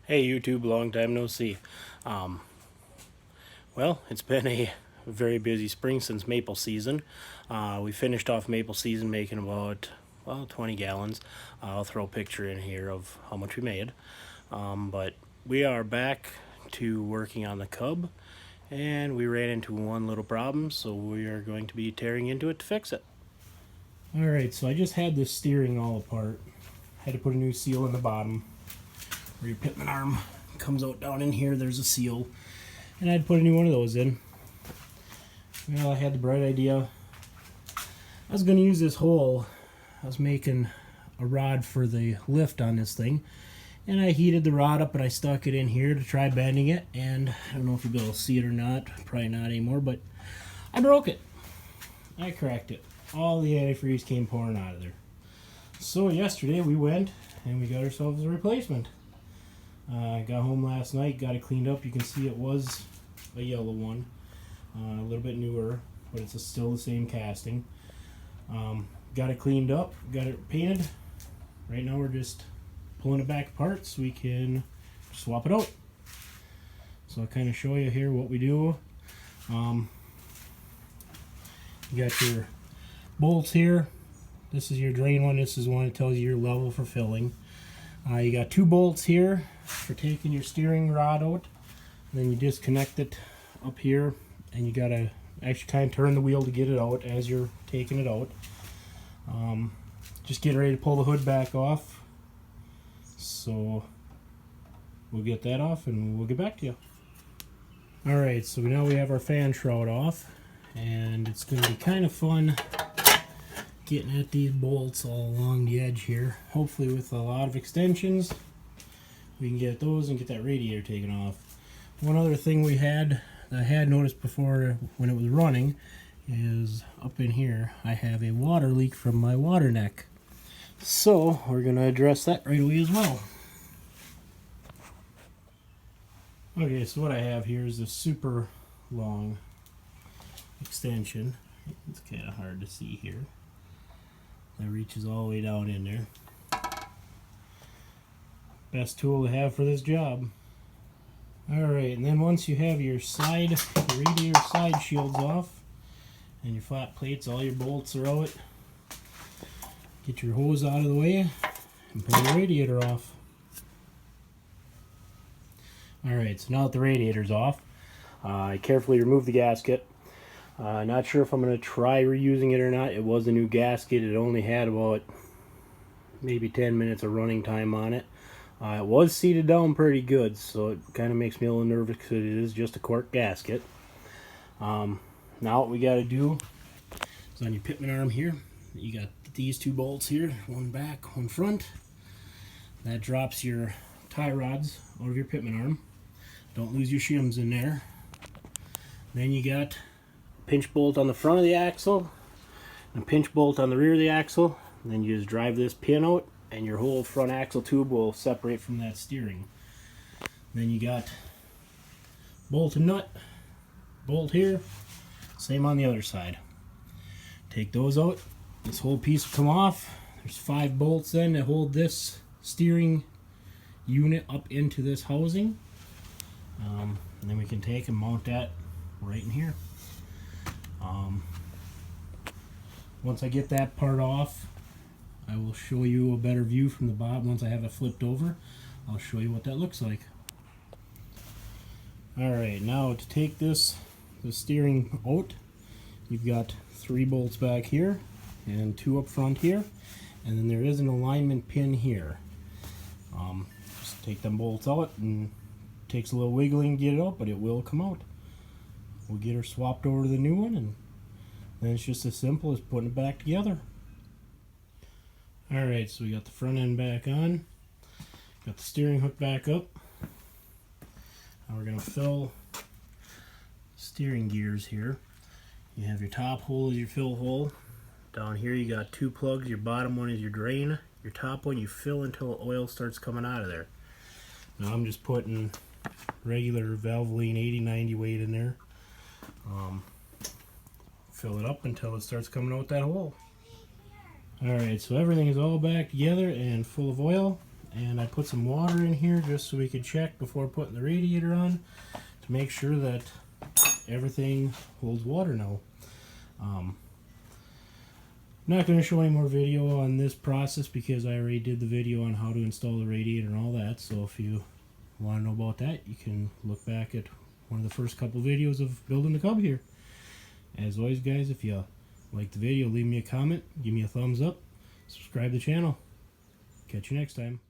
Hey YouTube, long time no see. Um, well, it's been a very busy spring since maple season. We finished off maple season making about 20 gallons. I'll throw a picture in here of how much we made. But we are back to working on the cub, and we ran into one little problem, so we are going to be tearing into it to fix it. Alright, so I just had this steering all apart. Had to put a new seal in the bottom where your pitman arm comes out down in here. There's a seal, and I'd put a new one of those in. Well, I had the bright idea. I was going to use this hole. I was making a rod for the lift on this thing, and I heated the rod up and I stuck it in here to try bending it, and I don't know if you'll be able to see it or not, probably not anymore, but I broke it. I cracked it. All the antifreeze came pouring out of there. So yesterday we went and we got ourselves a replacement. I got home last night, got it cleaned up. You can see it was a yellow one, a little bit newer, but it's still the same casting. Got it cleaned up, got it painted. Right now we're just pulling it back apart so we can swap it out. So I'll kind of show you here what we do. You got your bolts here. This is your drain one. This is one that tells you your level for filling. You got two bolts here for taking your steering rod out. And then you disconnect it up here, and you gotta actually kind of turn the wheel to get it out as you're taking it out. Just getting ready to pull the hood back off. So we'll get that off and we'll get back to you. Alright, so now we have our fan shroud off, and it's going to be kind of fun getting at these bolts all along the edge here. Hopefully with a lot of extensions we can get those and get that radiator taken off. One other thing we had that I had noticed before when it was running is up in here I have a water leak from my water neck. So we're going to address that right away as well. Okay, so what I have here is a super long extension. It's kind of hard to see here. That reaches all the way down in there. Best tool to have for this job. Alright, and then once you have your radiator side shields off and your flat plates, all your bolts are out, get your hose out of the way and pull the radiator off. Alright, so now that the radiator's off, I carefully remove the gasket. Not sure if I'm going to try reusing it or not. It was a new gasket. It only had about maybe 10 minutes of running time on it. It was seated down pretty good, so it kind of makes me a little nervous because it is just a cork gasket. Now what we got to do is on your pitman arm here, you got these two bolts here, one back, one front. That drops your tie rods out of your pitman arm. Don't lose your shims in there. Then you got pinch bolt on the front of the axle and a pinch bolt on the rear of the axle, and then you just drive this pin out and your whole front axle tube will separate from that steering. Then you got bolt and nut, bolt here, same on the other side. Take those out, this whole piece will come off. There's 5 bolts then that hold this steering unit up into this housing, and then we can take and mount that right in here. Once I get that part off, I will show you a better view from the bottom. Once I have it flipped over, I'll show you what that looks like. Alright, now to take the steering out, you've got 3 bolts back here and 2 up front here, and then there is an alignment pin here. Just take them bolts out, and it takes a little wiggling to get it out, but it will come out. We'll get her swapped over to the new one, and then it's just as simple as putting it back together. Alright, so we got the front end back on, got the steering hook back up. Now we're going to fill steering gears here. You have your top hole as your fill hole. Down here you got 2 plugs. Your bottom one is your drain. Your top one you fill until oil starts coming out of there. Now I'm just putting regular Valvoline 80-90 weight in there. Fill it up until it starts coming out that hole. Alright, so everything is all back together and full of oil, and I put some water in here just so we could check before putting the radiator on to make sure that everything holds water now. I'm not going to show any more video on this process because I already did the video on how to install the radiator and all that, so if you want to know about that, you can look back at one of the first couple videos of building the Cub here. As always, guys, if you like the video, leave me a comment, give me a thumbs up, subscribe to the channel. Catch you next time.